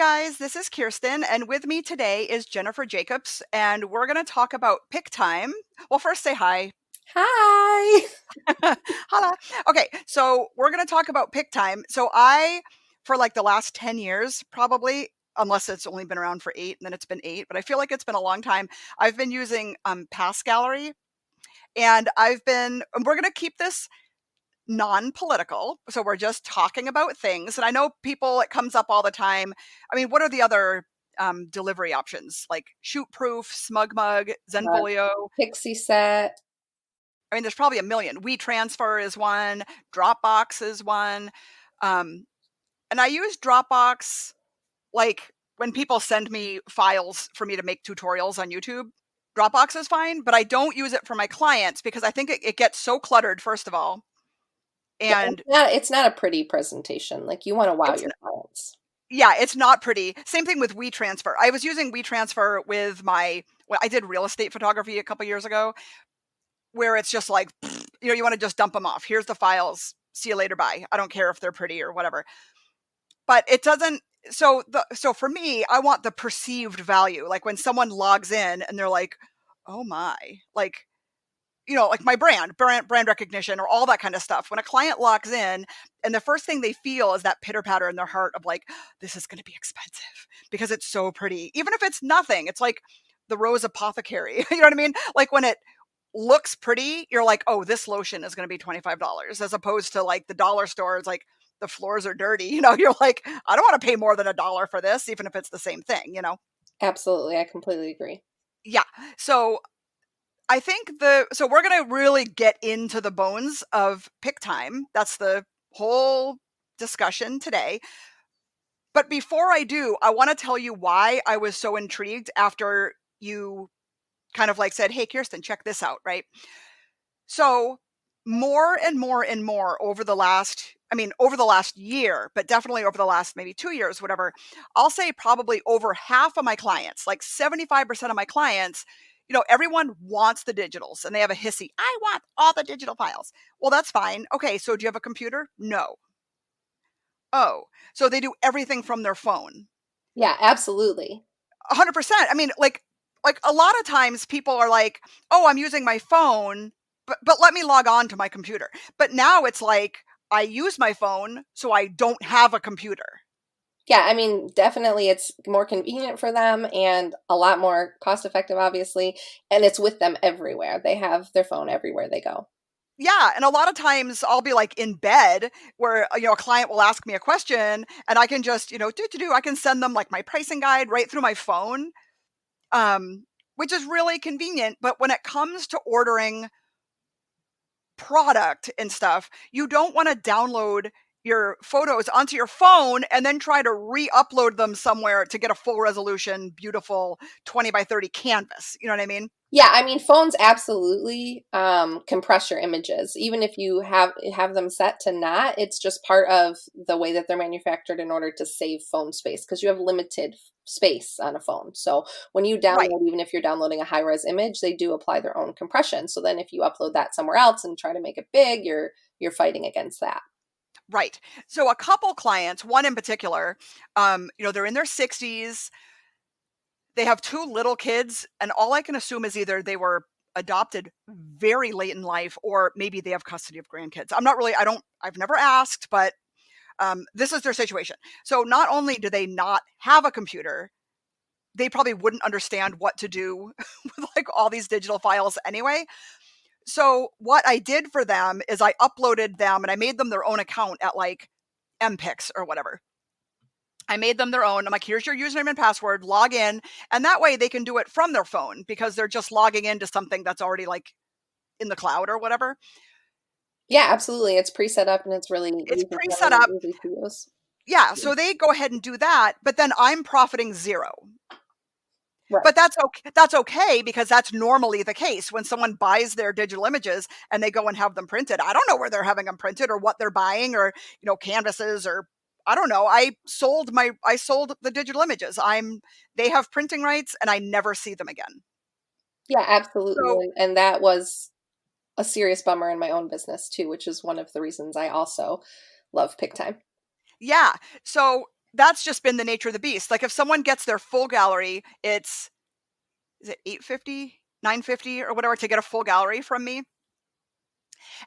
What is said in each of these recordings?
guys, this is Kirsten, and with me today is Jennifer Jacobs, and we're going to talk about Pic Time. Well, first say hi. Hi. Holla. Okay, so we're going to talk about Pic Time. For like the last 10 years, probably, unless it's only been around for 8, and then it's been 8, but I feel like it's been a long time. I've been using Pass Gallery, and we're going to keep this non-political. So we're just talking about things. And I know people, it comes up all the time. I mean, what are the other delivery options? Like Shootproof, SmugMug, Uh, Zenfolio. Pixie set. I mean, there's probably a million. WeTransfer is one. Dropbox is one. Um, and I use Dropbox like when people send me files for me to make tutorials on YouTube. Dropbox is fine, but I don't use it for my clients because I think it gets so cluttered, first of all. Yeah, And it's not a pretty presentation. Like you want to wow it's your clients. Yeah, it's not pretty. Same thing with WeTransfer. I was using WeTransfer with I did real estate photography a couple years ago, where it's just like, you want to just dump them off. Here's the files. See you later. Bye. I don't care if they're pretty or whatever. But it doesn't. So for me, I want the perceived value. Like when someone logs in and they're like, oh my, like like my brand recognition or all that kind of stuff. When a client logs in and the first thing they feel is that pitter patter in their heart of like, this is going to be expensive because it's so pretty. Even if it's nothing, it's like the Rose Apothecary. You know what I mean? Like when it looks pretty, you're like, oh, this lotion is going to be $25 as opposed to like the dollar store. It's like the floors are dirty. You're like, I don't want to pay more than $1 for this, even if it's the same thing. Absolutely. I completely agree. Yeah. So I think so we're going to really get into the bones of Pic Time. That's the whole discussion today. But before I do, I want to tell you why I was so intrigued after you kind of like said, "Hey Kirsten, check this out," right? So more and more and more over the last year, but definitely over the last maybe 2 years, whatever, I'll say probably over half of my clients, like 75% of my clients, everyone wants the digitals and they have a hissy, I want all the digital files. Well, that's fine. Okay, so do you have a computer? No. Oh, so they do everything from their phone. Yeah, absolutely. 100%. I mean, like a lot of times people are like, "Oh, I'm using my phone, but let me log on to my computer." But now it's like I use my phone, so I don't have a computer. Yeah, I mean, definitely it's more convenient for them and a lot more cost effective, obviously. And it's with them everywhere. They have their phone everywhere they go. Yeah, and a lot of times I'll be like in bed where a client will ask me a question and I can just, I can send them like my pricing guide right through my phone. Which is really convenient, but when it comes to ordering product and stuff, you don't want to download your photos onto your phone and then try to re-upload them somewhere to get a full resolution, beautiful 20 by 30 canvas. You know what I mean? Yeah, I mean, phones absolutely compress your images. Even if you have them set to not, it's just part of the way that they're manufactured in order to save phone space because you have limited space on a phone. So when you Right, download, even if you're downloading a high-res image, they do apply their own compression. So then if you upload that somewhere else and try to make it big, you're fighting against that. right. So a couple clients, one in particular, they're in their 60s. They have 2 little kids, and all I can assume is either they were adopted very late in life or maybe they have custody of grandkids. I've never asked, but this is their situation. So not only do they not have a computer, they probably wouldn't understand what to do with like all these digital files anyway. So what I did for them is I uploaded them and I made them their own account at like MPix or whatever. I made them their own. I'm like, here's your username and password, log in. And that way they can do it from their phone because they're just logging into something that's already like in the cloud or whatever. Yeah, absolutely. It's pre-set up and it's It's pre-set really up. easy to use. Yeah. So they go ahead and do that, but then I'm profiting zero. Right. But that's okay because that's normally the case when someone buys their digital images and they go and have them printed. I don't know where they're having them printed or what they're buying or canvases or I don't know. I sold the digital images. They have printing rights and I never see them again. Yeah, So absolutely. And that was a serious bummer in my own business too, which is one of the reasons I also love Pic Time. yeah. So that's just been the nature of the beast. Like if someone gets their full gallery, is it 850, 950 or whatever to get a full gallery from me.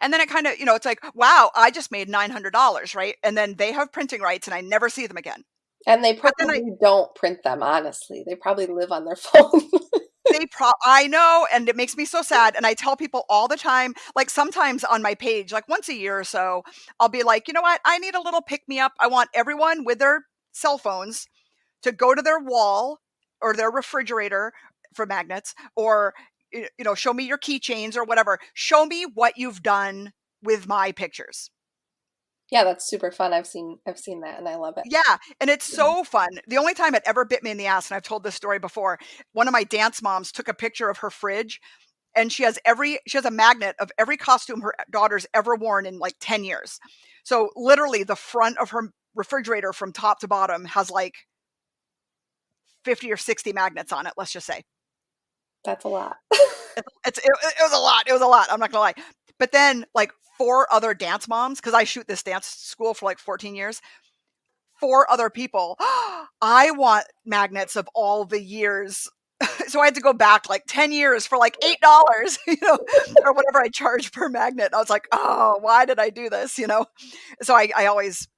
And then it kind of, it's like, wow, I just made $900, right? And then they have printing rights and I never see them again. And they But then probably don't print them, honestly. They probably live on their phone. I know, and it makes me so sad. And I tell people all the time, like sometimes on my page, like once a year or so, I'll be like, you know what? I need a little pick me up. I want everyone with their cell phones to go to their wall or their refrigerator for magnets, or show me your keychains or whatever. Show me what you've done with my pictures. Yeah, that's super fun. I've seen that and I love it. Yeah, and it's so fun. The only time it ever bit me in the ass, and I've told this story before, one of my dance moms took a picture of her fridge, and she has a magnet of every costume her daughter's ever worn in like 10 years. So literally the front of her refrigerator from top to bottom has like 50 or 60 magnets on it, let's just say. That's a lot. It was a lot. It was a lot. I'm not gonna lie. But then like four other dance moms, because I shoot this dance school for like 14 years, four other people. I want magnets of all the years. So I had to go back like 10 years for like $8, or whatever I charge per magnet. I was like, oh, why did I do this? So I always,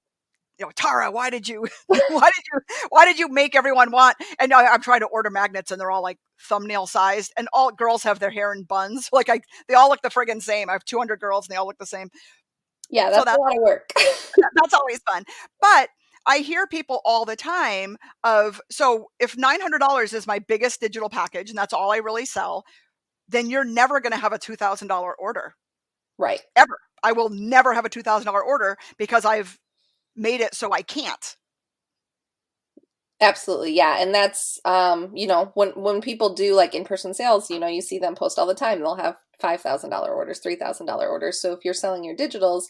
Tara, why did you, why did you make everyone want? And I'm trying to order magnets, and they're all like thumbnail sized, and all girls have their hair in buns. Like they all look the friggin' same. I have 200 girls, and they all look the same. Yeah, So that's a lot of work. that's always fun. But I hear people all the time so if $900 is my biggest digital package and that's all I really sell, then you're never going to have a $2,000 order. Right. Ever. I will never have a $2,000 order because I've made it so I can't. Absolutely. Yeah. And that's when people do like in-person sales, you see them post all the time. They'll have $5,000 orders, $3,000 orders. So if you're selling your digitals,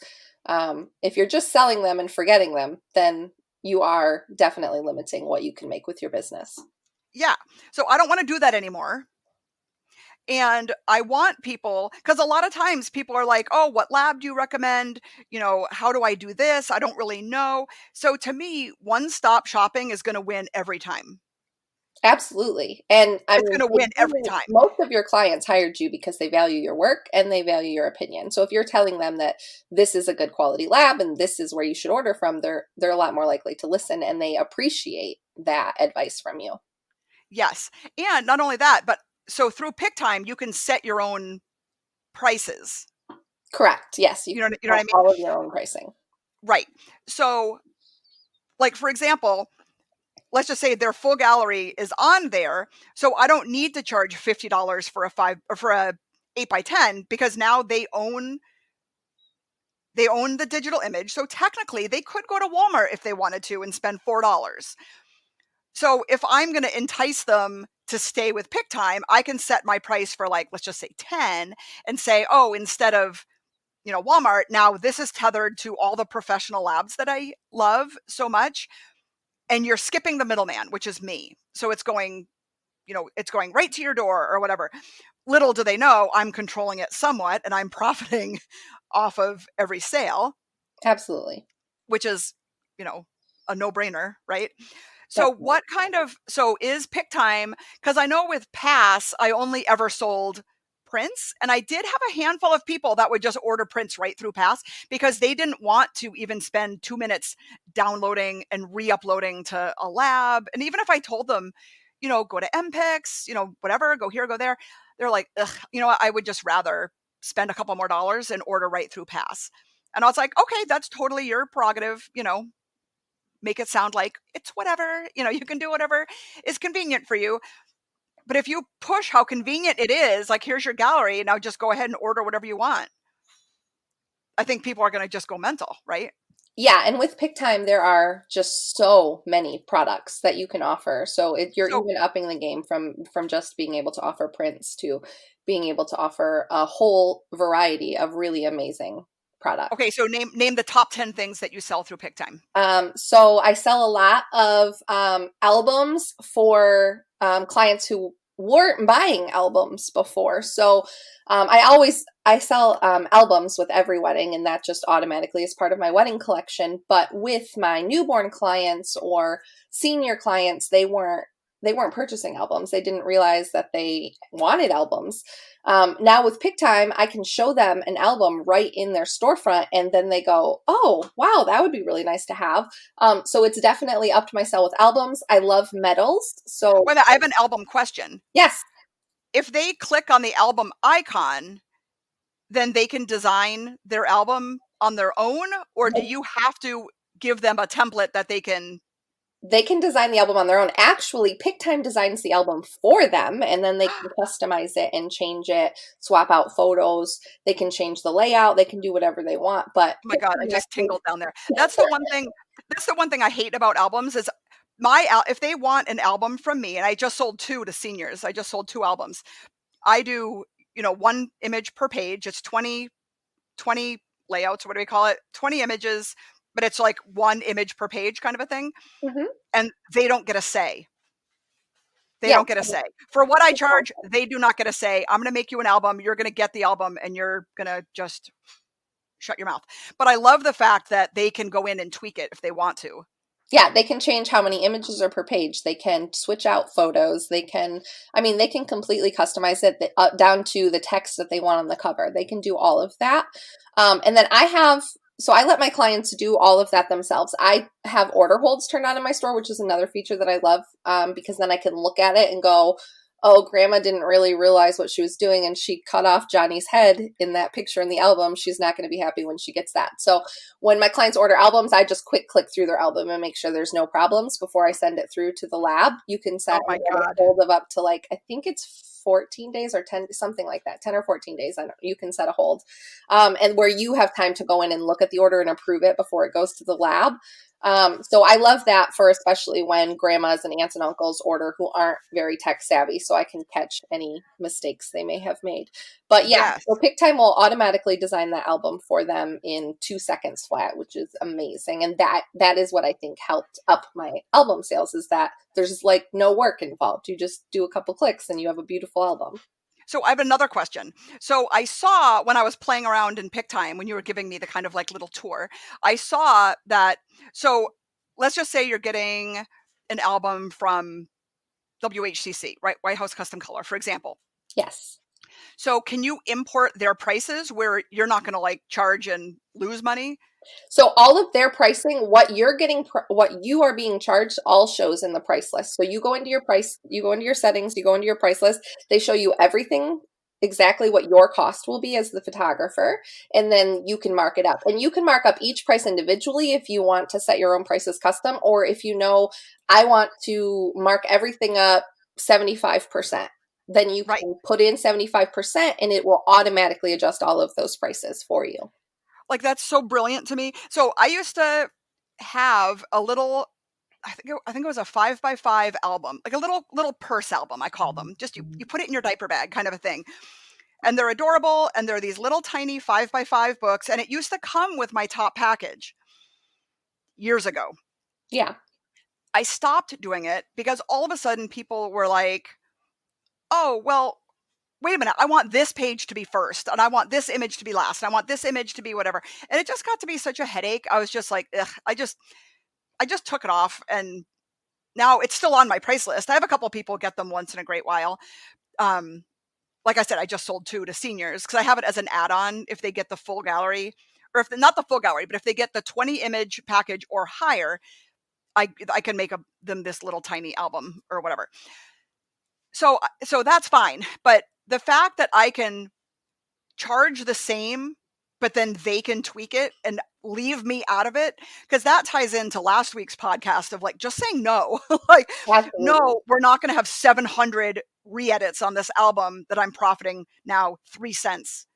if you're just selling them and forgetting them, then you are definitely limiting what you can make with your business. Yeah. So I don't want to do that anymore. And I want people, because a lot of times people are like, oh, what lab do you recommend? How do I do this? I don't really know. So to me, one-stop shopping is going to win every time. Absolutely. And I It's mean, going to win every time. most of your clients hired you because they value your work and they value your opinion. So if you're telling them that this is a good quality lab and this is where you should order from, they're a lot more likely to listen, and they appreciate that advice from you. Yes. And not only that, but so through Pic Time, you can set your own prices. Correct. Yes, you You know, can you know what I have mean? all of your own pricing. Right. So, like for example, let's just say their full gallery is on there, so I don't need to charge $50 for a 5 or for a 8x10 because now they own the digital image. So technically, they could go to Walmart if they wanted to and spend $4. So if I'm going to entice them to stay with Pic Time, I can set my price for like, let's just say 10 and say, oh, instead of, Walmart, now this is tethered to all the professional labs that I love so much. And you're skipping the middleman, which is me. So it's going right to your door or whatever. Little do they know I'm controlling it somewhat and I'm profiting off of every sale, Absolutely. which is, a no-brainer, right? So Definitely. so is Pic Time, because I know with Pass, I only ever sold prints, and I did have a handful of people that would just order prints right through Pass because they didn't want to even spend 2 minutes downloading and re-uploading to a lab. And even if I told them, go to MPix, whatever, go here, go there, they're like, ugh, I would just rather spend a couple more dollars and order right through Pass. And I was like, okay, that's totally your prerogative, make it sound like it's whatever, you can do whatever is convenient for you. But if you push how convenient it is, like here's your gallery, now just go ahead and order whatever you want. I think people are going to just go mental, right? Yeah, and with Pic Time, there are just so many products that you can offer. So you're So, even upping the game from just being able to offer prints to being able to offer a whole variety of really amazing products. okay, so name the top 10 things that you sell through Pic Time. So I sell a lot of albums for clients who weren't buying albums before. So I sell albums with every wedding, and that just automatically is part of my wedding collection. But with my newborn clients or senior clients, they weren't purchasing albums. They didn't realize that they wanted albums. Now with Pic Time, I can show them an album right in their storefront, and then they go, "Oh, wow, that would be really nice to have." So it's definitely upped my sell with albums. I love medals, so Wait a minute, I have an album question. yes, If they click on the album icon, then they can design their album on their own, or do you have to give them a template that they can? they can design the album on their own. Actually, PicTime designs the album for them, and then they can customize it and change it, swap out photos. They can change the layout. They can do whatever they want. But Oh my god, I PicTime just actually, tingled down there. That's the one thing I hate about albums is if they want an album from me, and I just sold 2 to seniors. I just sold 2 albums. I do, 1 image per page. It's 20 layouts, what do we call it? 20 images, but it's like 1 image per page kind of a thing, Mhm. and they don't get a say. They Yeah, don't get a say. For what I charge, they do not get a say. I'm gonna make you an album, you're gonna get the album, and you're gonna just shut your mouth. But I love the fact that they can go in and tweak it if they want to. yeah, they can change how many images are per page. They can switch out photos. They can completely customize it down to the text that they want on the cover. They can do all of that. And then so I let my clients do all of that themselves. I have order holds turned on in my store, which is another feature that I love, because then I can look at it and go, oh, grandma didn't really realize what she was doing, and she cut off Johnny's head in that picture in the album. She's not going to be happy when she gets that. So when my clients order albums, I just quick click through their album and make sure there's no problems before I send it through to the lab. You can set Oh my a god. hold of up to, like, I think it's 14 days or 10, something like that, 10 or 14 days. I don't, you can set a hold. And where you have time to go in and look at the order and approve it before it goes to the lab. So I love that for especially when grandmas and aunts and uncles order who aren't very tech savvy, so I can catch any mistakes they may have made. But yeah, Yes. so PicTime will automatically design that album for them in 2 seconds flat, which is amazing. And that is what I think helped up my album sales, is that there's like no work involved. You just do a couple clicks and you have a beautiful album. So I have another question. So I saw when I was playing around in Pic Time, when you were giving me the kind of like little tour, I saw that. So let's just say you're getting an album from WHCC, right? White House Custom Color, for example. Yes. So can you import their prices where you're not going to like charge and lose money? So all of their pricing, what you're getting, what you are being charged, all shows in the price list. So you go into your price, you go into your settings, you go into your price list. They show you everything, exactly what your cost will be as the photographer, and then you can mark it up. And you can mark up each price individually if you want to set your own prices custom, or if you know, I want to mark everything up 75%. Then you Right. can put in 75% and it will automatically adjust all of those prices for you. Like that's so brilliant to me. So I used to have a little, I think it was a 5x5 album, like a little purse album, I call them. Just you put it in your diaper bag kind of a thing. And they're adorable, and they're these little tiny 5x5 books, and it used to come with my top package years ago. Yeah. I stopped doing it because all of a sudden people were like, "Oh, well, wait a minute, I want this page to be first, and I want this image to be last, and I want this image to be whatever." And it just got to be such a headache. I was just like, ugh, I just took it off, and now it's still on my price list. I have a couple people get them once in a great while. Um, like I said, I just sold 2 to seniors because I have it as an add-on if they get the full gallery, or if not the full gallery, but if they get the 20 image package or higher, I can make them this little tiny album or whatever. So that's fine. But the fact that I can charge the same, but then they can tweak it and leave me out of it, because that ties into last week's podcast of like just saying no. Like, Absolutely. no, we're not going to have 700 re-edits on this album that I'm profiting now 3 cents.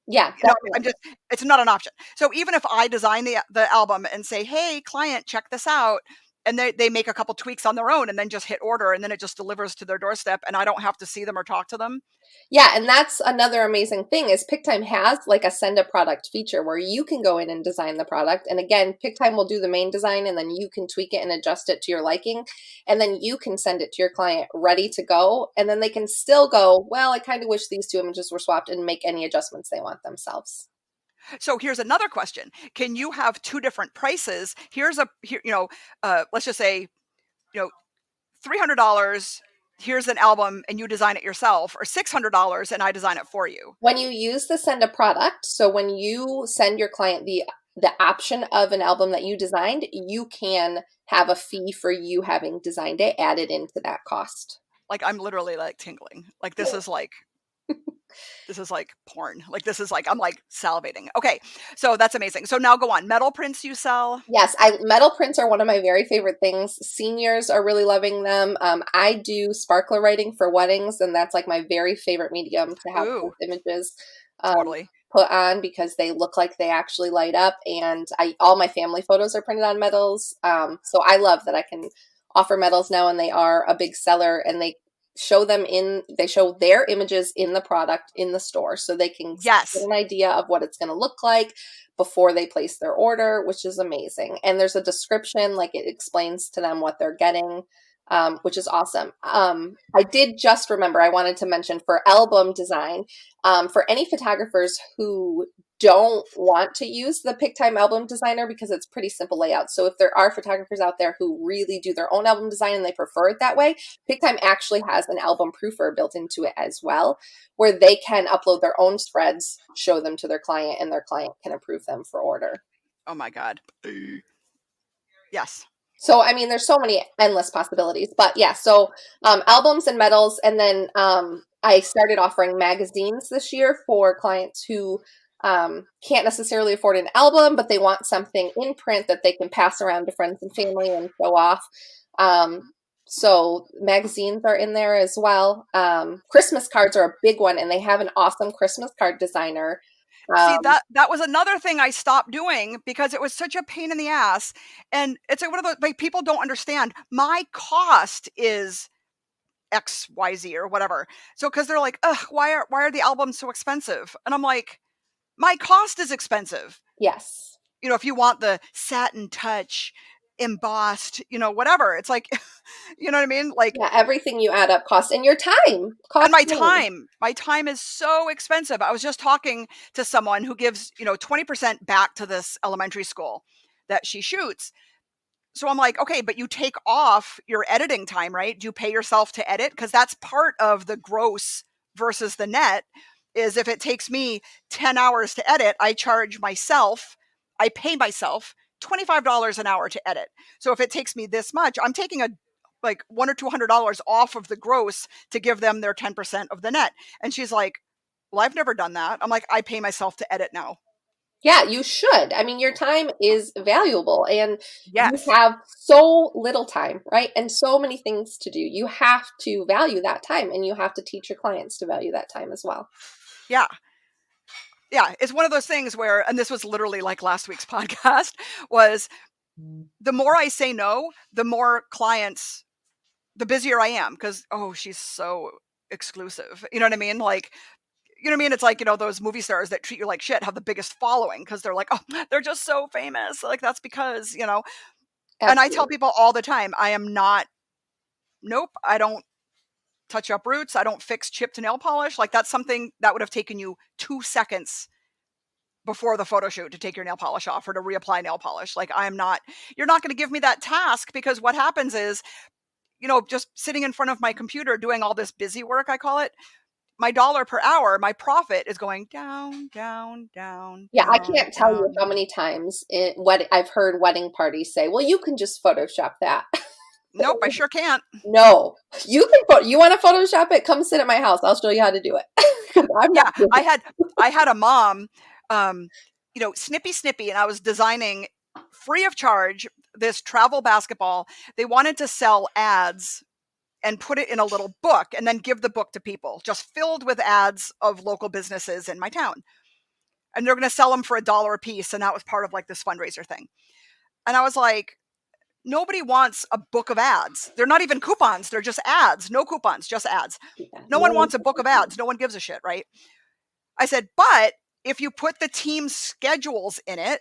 Yeah, I'm definitely. just, it's not an option. So even if I design the album and say, hey, client, check this out, and they make a couple tweaks on their own and then just hit order, and then it just delivers to their doorstep and I don't have to see them or talk to them. Yeah, and that's another amazing thing is PicTime has like a send a product feature where you can go in and design the product. And again, PicTime will do the main design and then you can tweak it and adjust it to your liking. And then you can send it to your client ready to go. And then they can still go, well, I kind of wish these two images were swapped, and make any adjustments they want themselves. So here's another question. Can you have two different prices? Let's just say, you know, $300, here's an album and you design it yourself, or $600 and I design it for you. When you use the send a product, so when you send your client the option of an album that you designed, you can have a fee for you having designed it added into that cost. Like I'm literally like tingling. Like this is like porn. Like this is like I'm like salivating. Okay, so that's amazing. So now go on. Metal prints you sell? Yes, metal prints are one of my very favorite things. Seniors are really loving them. I do sparkler writing for weddings, and that's like my very favorite medium to have Ooh, those images um, totally. put on because they look like they actually light up. And all my family photos are printed on metals. So I love that I can offer metals now, and they are a big seller. And they show their images in the product in the store, so they can get Yes. an idea of what it's going to look like before they place their order, which is amazing. And there's a description, like it explains to them what they're getting, which is awesome. I did just remember, I wanted to mention for album design, for any photographers who don't want to use the PicTime album designer because it's pretty simple layout. So if there are photographers out there who really do their own album design and they prefer it that way, PicTime actually has an album proofer built into it as well, where they can upload their own threads, show them to their client, and their client can approve them for order. Oh my God. Yes. So, I mean, there's so many endless possibilities, but yeah, so albums and medals. And then I started offering magazines this year for clients who can't necessarily afford an album, but they want something in print that they can pass around to friends and family and show off. So magazines are in there as well. Christmas cards are a big one, and they have an awesome Christmas card designer. See, Um, that was another thing I stopped doing because it was such a pain in the ass. And it's like one of those, like, people don't understand. My cost is XYZ or whatever. So because they're like, ugh, why are the albums so expensive? And I'm like, my cost is expensive. yes. If you want the satin touch, embossed, whatever. It's like, you know what I mean? Like, Yeah, everything you add up costs, and your time and costs money. my time is so expensive. I was just talking to someone who gives, 20% back to this elementary school that she shoots. So I'm like, okay, but you take off your editing time, right? Do you pay yourself to edit? Because that's part of the gross versus the net. Is if it takes me 10 hours to edit, I pay myself $25 an hour to edit. So if it takes me this much, I'm taking a like $100 or $200 off of the gross to give them their 10% of the net. And she's like, well, I've never done that. I'm like, I pay myself to edit now. Yeah, you should. I mean, your time is valuable, and you Yes. have so little time, right? And so many things to do. You have to value that time, and you have to teach your clients to value that time as well. Yeah. Yeah. It's one of those things where, and this was literally like last week's podcast, was the more I say no, the more clients, the busier I am because, oh, she's so exclusive. You know what I mean? Like, you know what I mean? It's like, those movie stars that treat you like shit have the biggest following because they're like, oh, they're just so famous. Like, that's because, and I tell Absolutely. people all the time, I am not, nope, I don't touch up roots. I don't fix chipped nail polish. Like, that's something that would have taken you 2 seconds before the photo shoot to take your nail polish off or to reapply nail polish. Like, you're not going to give me that task because what happens is, just sitting in front of my computer doing all this busy work, I call it, my dollar per hour, my profit is going down, down, down, Yeah, I down, can't tell you down. how many times I've heard wedding parties say, "Well, you can just Photoshop that." Nope, I sure can't. No, you want to Photoshop it? Come sit at my house. I'll show you how to do it. 'Cause I'm not Yeah, good. I had a mom, snippy snippy, and I was designing free of charge this travel basketball. They wanted to sell ads and put it in a little book and then give the book to people, just filled with ads of local businesses in my town. And they're going to sell them for $1 a piece. And that was part of like this fundraiser thing. And I was like, Nobody wants a book of ads. They're not even coupons. They're just ads. No coupons, just ads. Yeah, No no one one wants a book of ads. No one gives a shit, right? I said, but if you put the team schedules in it,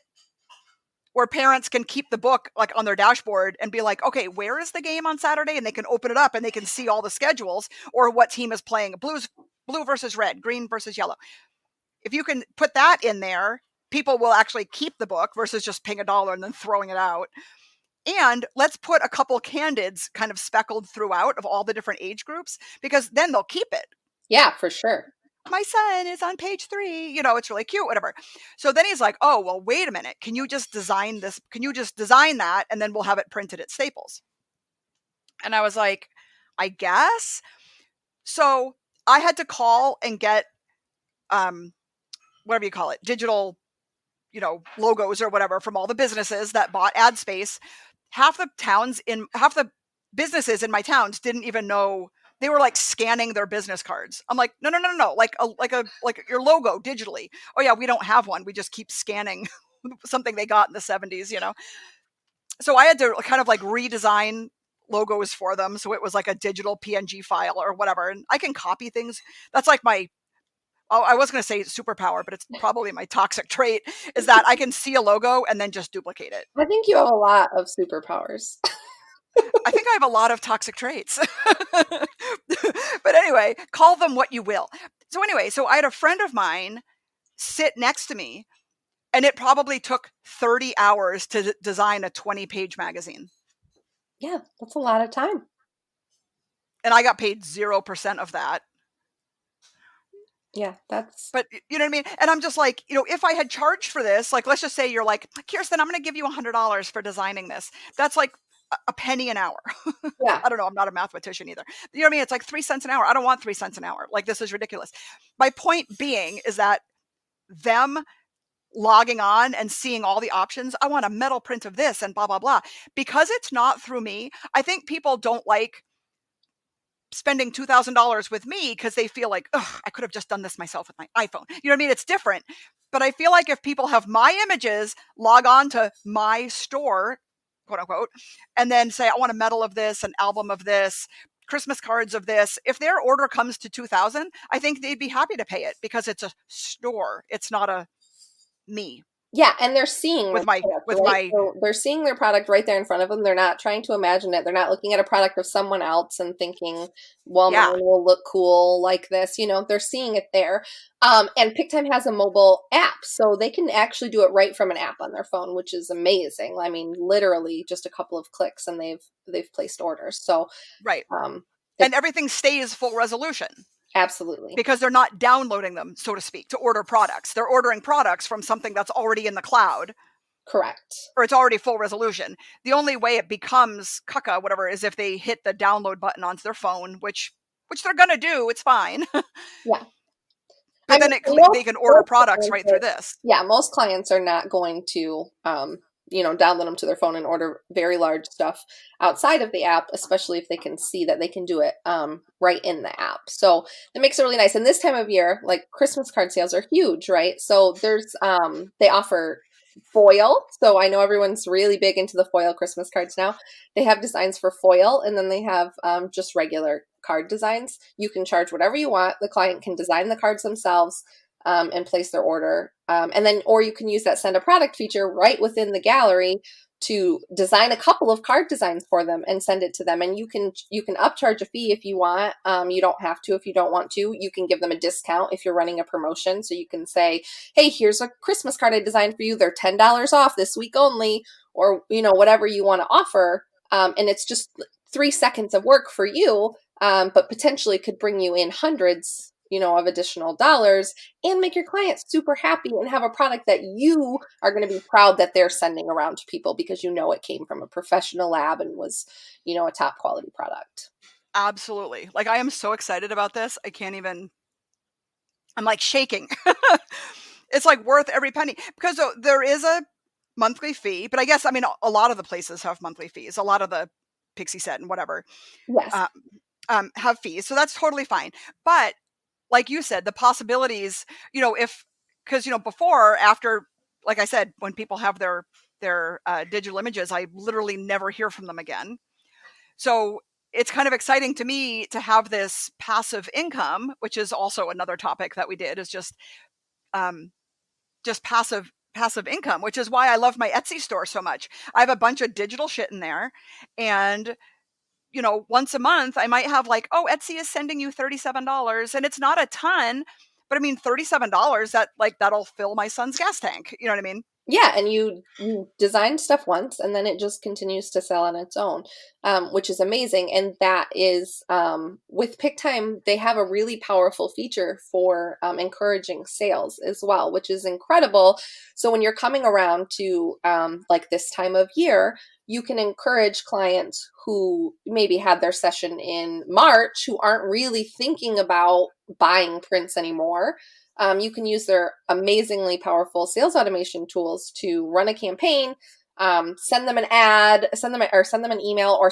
where parents can keep the book like on their dashboard and be like, okay, where is the game on Saturday? And they can open it up and they can see all the schedules or what team is playing. Blue versus red, green versus yellow. If you can put that in there, people will actually keep the book versus just paying $1 and then throwing it out. And let's put a couple candids kind of speckled throughout of all the different age groups, because then they'll keep it. Yeah, for sure. My son is on page 3, it's really cute, whatever. So then he's like, oh, well, wait a minute. Can you just design this? Can you just design that? And then we'll have it printed at Staples. And I was like, I guess. So I had to call and get, whatever you call it, digital, logos or whatever from all the businesses that bought ad space. Half the businesses in my towns didn't even know. They were like scanning their business cards. I'm like, no, no, no, no, no. Like your logo digitally. Oh yeah, we don't have one. We just keep scanning something they got in the 70s. So I had to kind of like redesign logos for them. So it was like a digital PNG file or whatever. And I can copy things. That's like my, oh, I was going to say superpower, but it's probably my toxic trait, is that I can see a logo and then just duplicate it. I think you have a lot of superpowers. I think I have a lot of toxic traits. But anyway, call them what you will. So anyway, so I had a friend of mine sit next to me, and it probably took 30 hours to design a 20-page magazine. Yeah, that's a lot of time. And I got paid 0% of that. Yeah, that's But you know what I mean? And I'm just like, if I had charged for this, like, let's just say you're like, Kirsten, I'm going to give you $100 for designing this. That's like a penny an hour. yeah. I don't know. I'm not a mathematician either. You know what I mean? It's like 3 cents an hour. I don't want 3 cents an hour. Like, this is ridiculous. My point being is that them logging on and seeing all the options, I want a metal print of this and blah, blah, blah. Because it's not through me, I think people don't like spending $2,000 with me because they feel like, ugh, I could have just done this myself with my iPhone. You know what I mean? It's different. But I feel like if people have my images, log on to my store, quote unquote, and then say, I want a medal of this, an album of this, Christmas cards of this. If their order comes to 2,000, I think they'd be happy to pay it because it's a store. It's not a me Yeah, and they're seeing their with my product, with right? my So they're seeing their product right there in front of them. They're not trying to imagine it. They're not looking at a product of someone else and thinking, well, mine yeah, will look cool like this. They're seeing it there. And PicTime has a mobile app, so they can actually do it right from an app on their phone, which is amazing. I mean, literally just a couple of clicks and they've placed orders. So right. um, And it's everything stays full resolution, absolutely because they're not downloading them, so to speak, to order products. They're ordering products from something that's already in the cloud, correct. or it's already full resolution. The only way it becomes caca, whatever, is if they hit the download button onto their phone, which they're gonna do. It's fine, Yeah. I but mean, then they most can order most products clients right through this. yeah, most clients are not going to, download them to their phone and order very large stuff outside of the app, especially if they can see that they can do it right in the app. So that makes it really nice. And this time of year, like Christmas card sales are huge, right? So there's they offer foil. So I know everyone's really big into the foil Christmas cards now. They have designs for foil, and then they have just regular card designs. You can charge whatever you want. The client can design the cards themselves and place their order. Or you can use that send a product feature right within the gallery to design a couple of card designs for them and send it to them. And you can upcharge a fee if you want. You don't have to if you don't want to. You can give them a discount if you're running a promotion. So you can say, hey, here's a Christmas card I designed for you. They're $10 off this week only, or whatever you want to offer. And it's just 3 seconds of work for you, but potentially could bring you in hundreds of additional dollars and make your client super happy and have a product that you are going to be proud that they're sending around to people because it came from a professional lab and was, a top quality product. Absolutely. Like, I am so excited about this. I can't even. I'm like shaking. It's like worth every penny, because there is a monthly fee, but I guess, I mean, a lot of the places have monthly fees. A lot of the Pixie Set and whatever Yes. uh, have fees, so that's totally fine. But like you said, the possibilities, if, because before, after, like I said, when people have their their digital images, I literally never hear from them again. So it's kind of exciting to me to have this passive income, which is also another topic that we did, is um, just passive income, which is why I love my Etsy store so much. I have a bunch of digital shit in there, and once a month I might have like, oh, Etsy is sending you $37, and it's not a ton, but I mean, $37, that like that'll fill my son's gas tank. You know what I mean? Yeah, and you design stuff once, and then it just continues to sell on its own, which is amazing. And that is with Pic Time, they have a really powerful feature for encouraging sales as well, which is incredible. So when you're coming around to like this time of year, you can encourage clients who maybe had their session in March who aren't really thinking about buying prints anymore. You can use their amazingly powerful sales automation tools to run a campaign, send them an ad, send them an email, or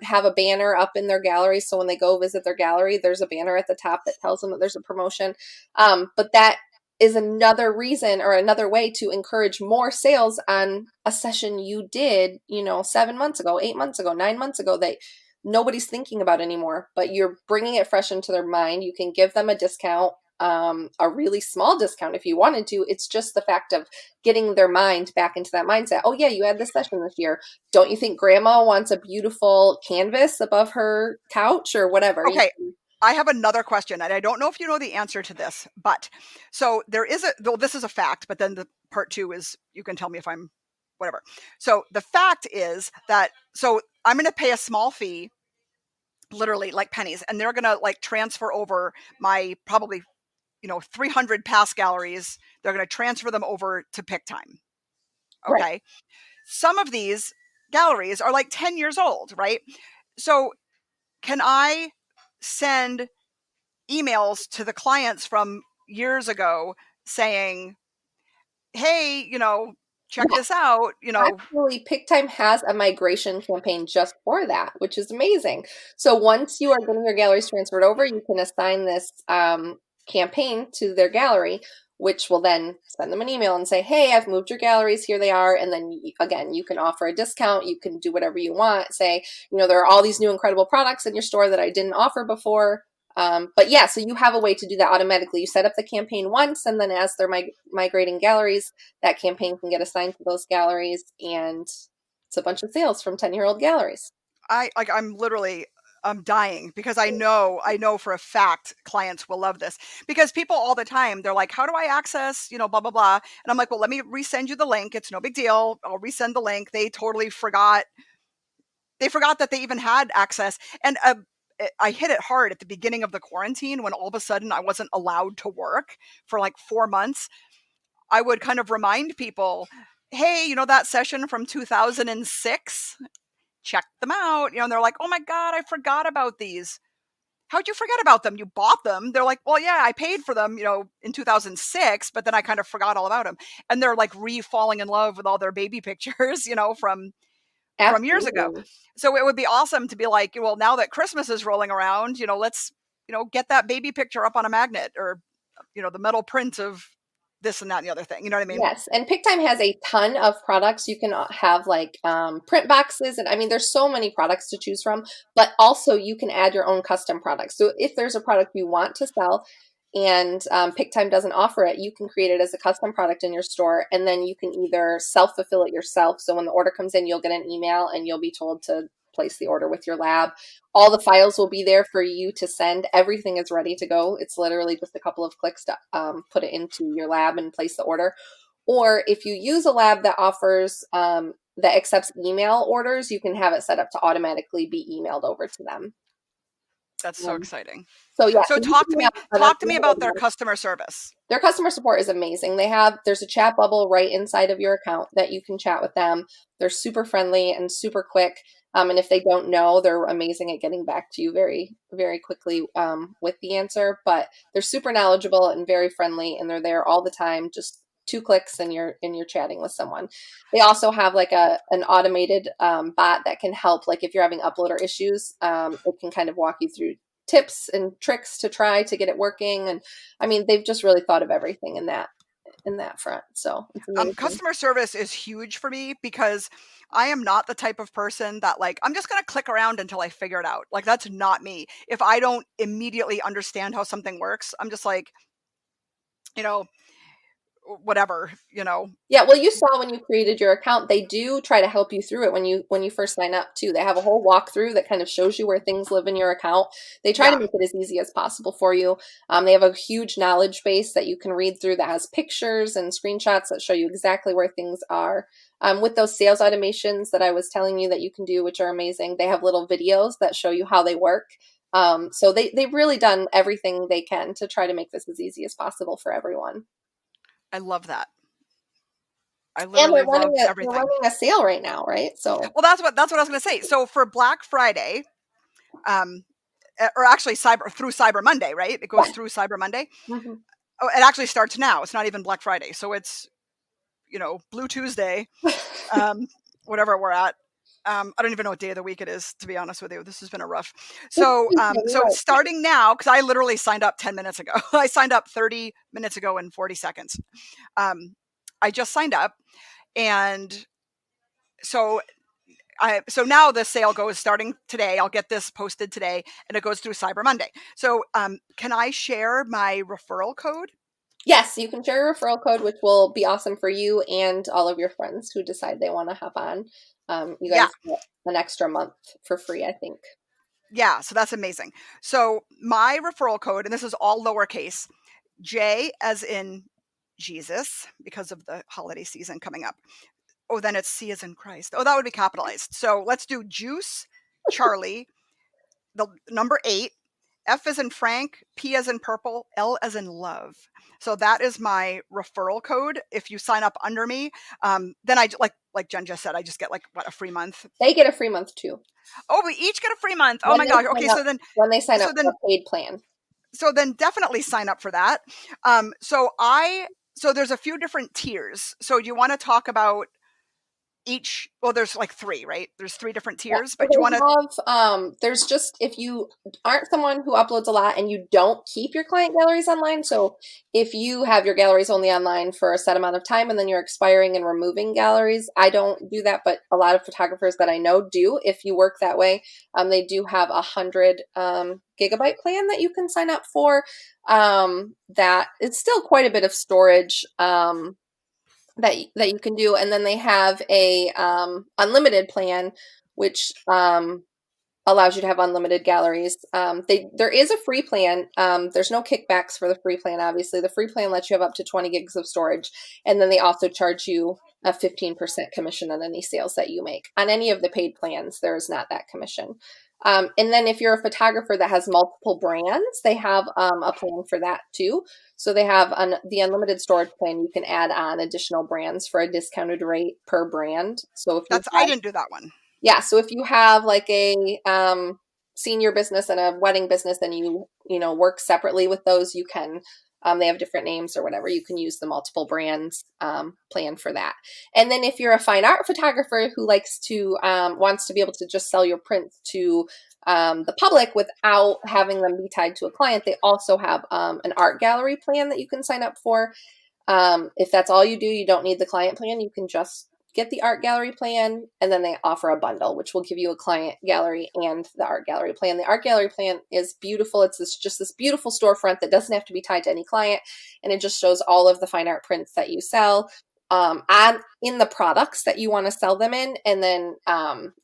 have a banner up in their gallery. So when they go visit their gallery, there's a banner at the top that tells them that there's a promotion. But that is another reason or another way to encourage more sales on a session you did, 7 months ago, 8 months ago, 9 months ago, that nobody's thinking about anymore, but you're bringing it fresh into their mind. You can give them a discount, a really small discount if you wanted to. It's just the fact of getting their mind back into that mindset. Oh yeah, you had this session this year. Don't you think grandma wants a beautiful canvas above her couch or whatever? Okay, I have another question, and I don't know if you know the answer to this, but so there is though this is a fact, but then the part two is you can tell me if I'm whatever. So the fact is that, so I'm going to pay a small fee, literally like pennies, and they're going to like transfer over my probably 300 past galleries. They're going to transfer them over to Pic Time. Right. Okay. Some of these galleries are like 10 years old, right? So can I send emails to the clients from years ago saying, hey, check Yeah. this out, Actually, PicTime has a migration campaign just for that, which is amazing. So once you are getting your galleries transferred over, you can assign this campaign to their gallery, which will then send them an email and say, hey, I've moved your galleries. Here they are. And then again, you can offer a discount. You can do whatever you want. Say, there are all these new incredible products in your store that I didn't offer before. But yeah, so you have a way to do that automatically. You set up the campaign once, and then as they're migrating galleries, that campaign can get assigned to those galleries, and it's a bunch of sales from 10-year-old galleries. I'm dying because I know for a fact clients will love this, because people all the time, they're like, how do I access, blah, blah, blah. And I'm like, well, let me resend you the link. It's no big deal. I'll resend the link. They totally forgot. They forgot that they even had access. And I hit it hard at the beginning of the quarantine when all of a sudden I wasn't allowed to work for like 4 months. I would kind of remind people, hey, that session from 2006, check them out. And they're like, oh my God, I forgot about these. How'd you forget about them? You bought them. They're like, well, yeah, I paid for them, in 2006, but then I kind of forgot all about them. And they're like falling in love with all their baby pictures, from years ago. Absolutely. So it would be awesome to be like, well, now that Christmas is rolling around, let's, get that baby picture up on a magnet, or, the metal print of this and that and the other thing. You know what I mean? Yes, and PicTime has a ton of products. You can have like print boxes, and I mean, there's so many products to choose from, but also you can add your own custom products. So if there's a product you want to sell and PicTime doesn't offer it, you can create it as a custom product in your store, and then you can either self-fulfill it yourself. So when the order comes in, you'll get an email and you'll be told to place the order with your lab. All the files will be there for you to send. Everything is ready to go. It's literally just a couple of clicks to put it into your lab and place the order. Or if you use a lab that offers that accepts email orders, you can have it set up to automatically be emailed over to them. That's so exciting. So yeah, So so you talk to can me, that's talk to me about their customer service. their customer support is amazing. There's a chat bubble right inside of your account that you can chat with them. They're super friendly and super quick. And if they don't know, they're amazing at getting back to you very, very quickly with the answer. But they're super knowledgeable and very friendly, and they're there all the time. Just 2 clicks and you're chatting with someone. They also have like an automated bot that can help. Like if you're having uploader issues, it can kind of walk you through tips and tricks to try to get it working. And I mean, they've just really thought of everything in that in that front. So it's amazing. Customer service is huge for me because I am not the type of person that like I'm just going to click around until I figure it out. Like that's not me. If I don't immediately understand how something works, I'm just like, you know, whatever, you know. Yeah, well, you saw when you created your account, they do try to help you through it when you first sign up too. They have a whole walkthrough that kind of shows you where things live in your account. They try to Yeah, make it as easy as possible for you. They have a huge knowledge base that you can read through that has pictures and screenshots that show you exactly where things are. With those sales automations that I was telling you that you can do, which are amazing, they have little videos that show you how they work. So they've really done everything they can to try to make this as easy as possible for everyone. I love that. I And literally love they're everything. running a sale right now, right? So Well, that's what I was going to say. So for Black Friday, um, or actually through Cyber Monday, right? It goes yeah. through Cyber Monday. Mhm. Oh, it actually starts now. It's not even Black Friday, so it's Blue Tuesday, um, whatever we're at. I don't even know what day of the week it is, to be honest with you. This has been a rough. It's So, Tuesday, you're so right. starting now, because I literally signed up 10 minutes ago. I signed up 30 minutes ago and 40 seconds. Um, I just signed up, and so so now the sale goes starting today. I'll get this posted today, and it goes through Cyber Monday. So, can I share my referral code? Yes, you can share a referral code, which will be awesome for you and all of your friends who decide they want to hop on. You Yeah, guys get an extra month for free, I think. yeah. So that's amazing. So my referral code, and this is all lowercase, J as in Jesus, because of the holiday season coming up. Oh, then it's C as in Christ. Oh, that would be capitalized. So let's do Juice, Charlie, the number 8, F as in Frank, P as in purple, L as in love. So that is my referral code. If you sign up under me, then like Jen just said, I just get like what, a free month. They get a free month too Oh, we each get a free month. Oh when my they gosh. sign Okay, up when they sign so up for then a paid plan. definitely sign up for that. So there's a few different tiers. So do you want to talk about each? Well, there's like three, right? There's three different Yeah, tiers, so but do you want to? they have there's just if you aren't someone who uploads a lot and you don't keep your client galleries online, so if you have your galleries only online for a set amount of time and then you're expiring and removing galleries, I don't do that, but a lot of photographers that I know do. If you work that way, they do have 100 gigabyte plan that you can sign up for. That it's still quite a bit of storage. That you can do, and then they have a unlimited plan, which allows you to have unlimited galleries. There is a free plan. There's no kickbacks for the free plan. Obviously, the free plan lets you have up to 20 gigs of storage, and then they also charge you a 15% commission on any sales that you make. On any of the paid plans, there is not that commission. And then if you're a photographer that has multiple brands, they have a plan for that too. So they have the unlimited storage plan. You can add on additional brands for a discounted rate per brand. So if you I have, didn't do that one. yeah, so if you have like a senior business and a wedding business, and you know work separately with those, you can. They have different names or whatever. You can use the multiple brands plan for that. And then if you're a fine art photographer who likes to wants to be able to just sell your prints to the public without having them be tied to a client, they also have an art gallery plan that you can sign up for. If that's all you do, you don't need the client plan. You can just get the art gallery plan, and then they offer a bundle, which will give you a client gallery and the art gallery plan. The art gallery plan is beautiful. It's just this beautiful storefront that doesn't have to be tied to any client, and it just shows all of the fine art prints that you sell. And in the products that you want to sell them in, and then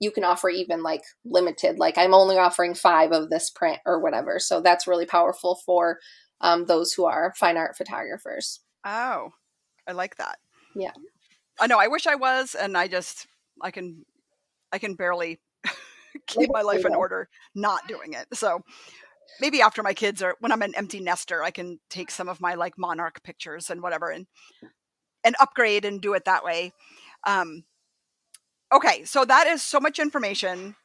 you can offer even like limited, like I'm only offering 5 of this print or whatever. So that's really powerful for those who are fine art photographers. Oh, I like that. Yeah. I know. I wish I was, and I can I can barely keep my life in order not doing it. So maybe after my kids are when I'm an empty nester, I can take some of my like monarch pictures and whatever and upgrade and do it that way. Um, okay, so that is so much information.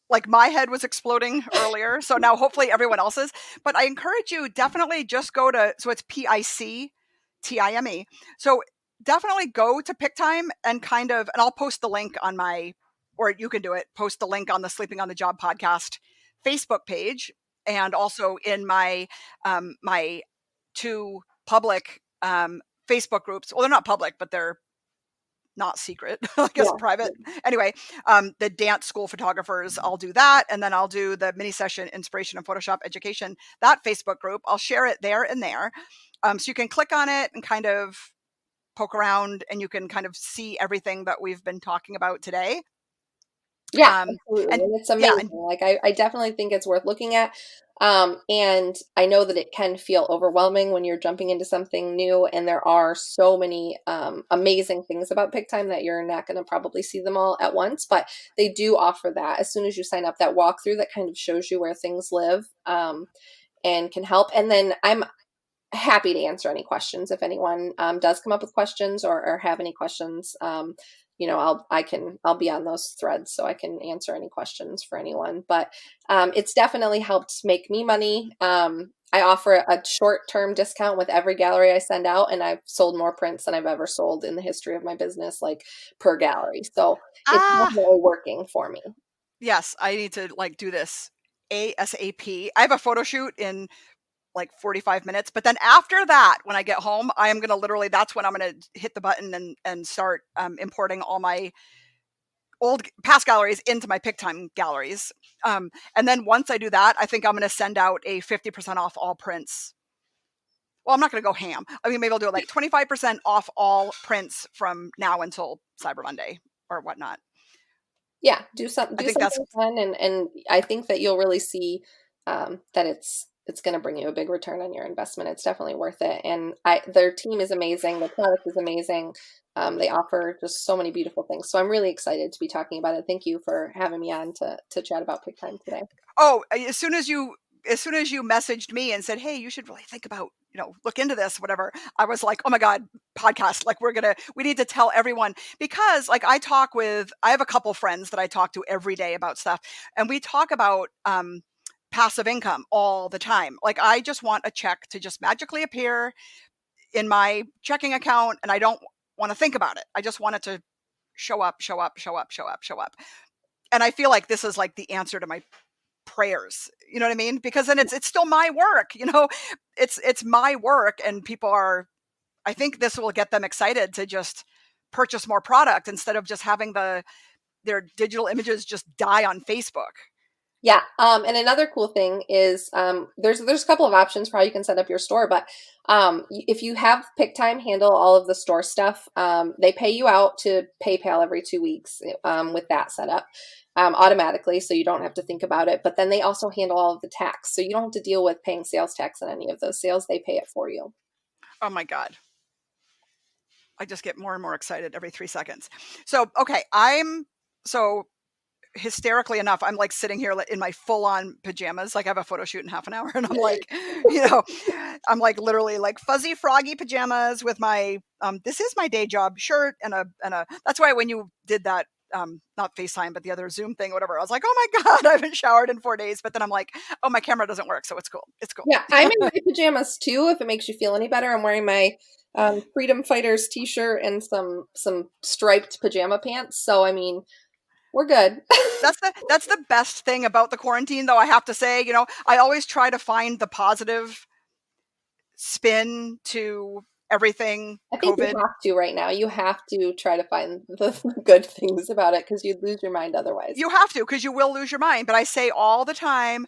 Like my head was exploding earlier, so now hopefully everyone else's. But I encourage you definitely just go to so it's PICTIME. So definitely go to Pic Time and and I'll post the link on my or you can do it. Post the link on the Sleeping on the Job podcast Facebook page and also in my my two public Facebook groups. Well, they're not public, but they're not secret, I guess Yeah. private. Anyway, the dance school photographers, I'll do that. And then I'll do the mini session inspiration and Photoshop education, that Facebook group. I'll share it there and there. So you can click on it and kind of poke around and you can kind of see everything that we've been talking about today. Yeah, Um, absolutely, and and it's yeah, amazing, and like, I definitely think it's worth looking at, and I know that it can feel overwhelming when you're jumping into something new, and there are so many, amazing things about Pic Time that you're not gonna probably see them all at once, but they do offer that as soon as you sign up, that walkthrough that kind of shows you where things live, and can help, and then I'm happy to answer any questions if anyone does come up with questions or have any questions. I'll be on those threads so I can answer any questions for anyone. But it's definitely helped make me money. I offer a short-term discount with every gallery I send out, and I've sold more prints than I've ever sold in the history of my business, like per gallery. So it's ah, definitely working for me. yes, I need to like do this ASAP. I have a photo shoot in like 45 minutes. But then after that, when I get home, I am going to literally, that's when I'm going to hit the button and start importing all my old past galleries into my Pic Time galleries. And then once I do that, I think I'm going to send out a 50% off all prints. Well, I'm not going to go ham. I mean, maybe I'll do it like 25% off all prints from now until Cyber Monday or whatnot. Yeah, I do think that's something fun, and I think that you'll really see that it's going to bring you a big return on your investment. It's definitely worth it, and I their team is amazing. The product is amazing. They offer just so many beautiful things. So I'm really excited to be talking about it. Thank you for having me on to chat about Pic Time today. Oh, as soon as you messaged me and said, "Hey, you should really think about, look into this, whatever." I was like, "Oh my god, podcast. Like we need to tell everyone because like I have a couple friends that I talk to every day about stuff and we talk about passive income all the time. Like I just want a check to just magically appear in my checking account and I don't want to think about it. I just want it to show up, show up, show up, show up, show up." And I feel like this is like the answer to my prayers. You know what I mean? Because then it's still my work, it's my work and people are I think this will get them excited to just purchase more product instead of just having their digital images just die on Facebook. Yeah, and another cool thing is there's a couple of options for how you can set up your store, but if you have PicTime handle all of the store stuff, they pay you out to PayPal every 2 weeks with that setup automatically, so you don't have to think about it. But then they also handle all of the tax, so you don't have to deal with paying sales tax on any of those sales. They pay it for you. Oh my god. I just get more and more excited every 3 seconds. So, okay, so hysterically enough, I'm like sitting here in my full on pajamas. Like I have a photo shoot in half an hour and I'm like, you know, I'm like literally like fuzzy froggy pajamas with my this is my day job shirt and a that's why when you did that not FaceTime but the other Zoom thing whatever I was like, "Oh my god, I haven't showered in 4 days." But then I'm like, "Oh, my camera doesn't work, so it's cool. It's cool." Yeah, I'm in my pajamas too. If it makes you feel any better, I'm wearing my Freedom Fighters t-shirt and some striped pajama pants. So I mean, we're good. That's the best thing about the quarantine though, I have to say, I always try to find the positive spin to everything I think you COVID. have to right now. You have to try to find the good things about it because you'd lose your mind otherwise. You have to because you will lose your mind. But I say all the time,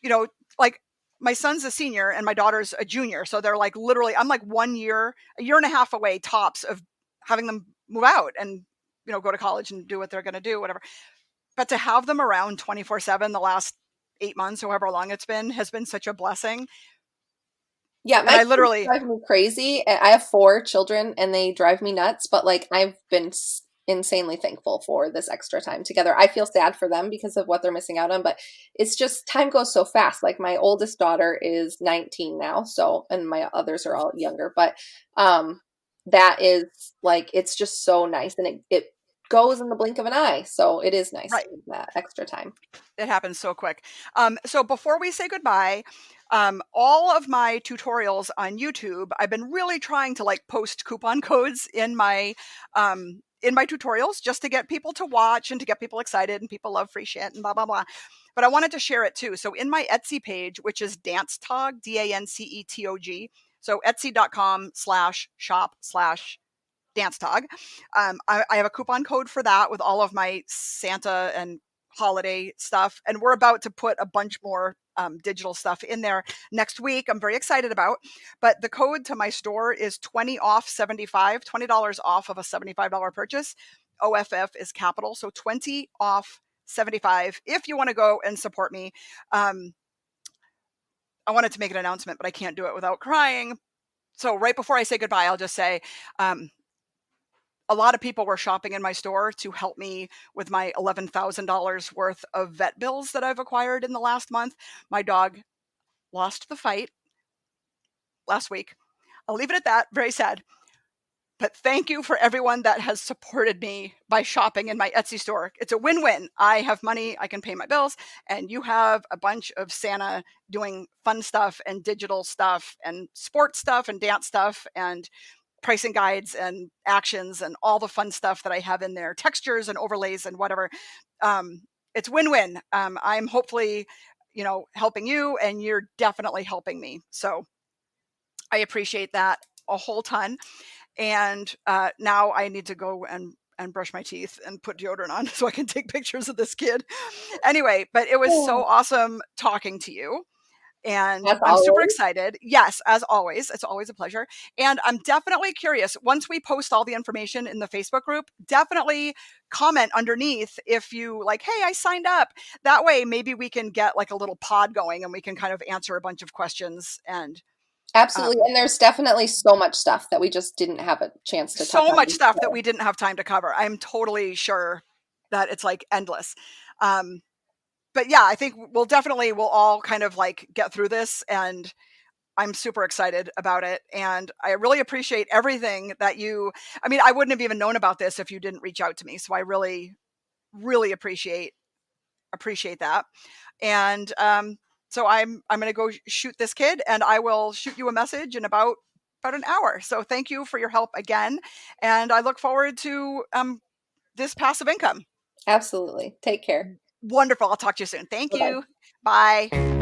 you know, like my son's a senior and my daughter's a junior. So they're like literally, I'm like a year and a half away tops of having them move out and, go to college and do what they're going to do, whatever. But to have them around 24/7 the last 8 months, however long it's been, has been such a blessing. Yeah, And my I kids literally, drive me crazy. I have 4 children and they drive me nuts, but like I've been insanely thankful for this extra time together. I feel sad for them because of what they're missing out on, but it's just time goes so fast. Like my oldest daughter is 19 now, so and my others are all younger, but that is like it's just so nice and it goes in the blink of an eye. So it is nice right. to have that extra time. It happens so quick. So before we say goodbye, all of my tutorials on YouTube, I've been really trying to like post coupon codes in my tutorials just to get people to watch and to get people excited and people love free shit and blah blah blah. But I wanted to share it too. So in my Etsy page, which is Dancetog, DANCETOG, So etsy.com/shop/dance tog. I have a coupon code for that with all of my Santa and holiday stuff. And we're about to put a bunch more digital stuff in there next week. I'm very excited about. But the code to my store is 20 off 75, $20 off of a $75 purchase. OFF is capital. So 20 off 75 if you want to go and support me. I wanted to make an announcement, but I can't do it without crying. So right before I say goodbye, I'll just say, a lot of people were shopping in my store to help me with my $11,000 worth of vet bills that I've acquired in the last month. My dog lost the fight last week. I'll leave it at that. Very sad. But thank you for everyone that has supported me by shopping in my Etsy store. It's a win-win. I have money, I can pay my bills, and you have a bunch of Santa doing fun stuff and digital stuff and sports stuff and dance stuff and pricing guides and actions and all the fun stuff that I have in there, textures and overlays and whatever. It's win-win. I'm hopefully, helping you, and you're definitely helping me. So I appreciate that a whole ton. And now I need to go and brush my teeth and put deodorant on so I can take pictures of this kid. Anyway, but it was so Oh, awesome talking to you. And as I'm super always. excited. Yes, as always, it's always a pleasure. And I'm definitely curious. Once we post all the information in the Facebook group, definitely comment underneath if you like, hey, I signed up. That way, maybe we can get like a little pod going and we can kind of answer a bunch of questions. And Absolutely. um, And there's definitely so much stuff that we just didn't have a chance to touch so on much stuff that before. we didn't have time to cover. I'm totally sure that it's like endless. Um, but yeah, I think we'll all kind of like get through this, and I'm super excited about it. And I really appreciate everything that I wouldn't have even known about this if you didn't reach out to me. So I really, really appreciate that. And so I'm going to go shoot this kid, and I will shoot you a message in about an hour. So thank you for your help again, and I look forward to this passive income. Absolutely. Take care. Wonderful. I'll talk to you soon. Thank Bye bye. you. Bye.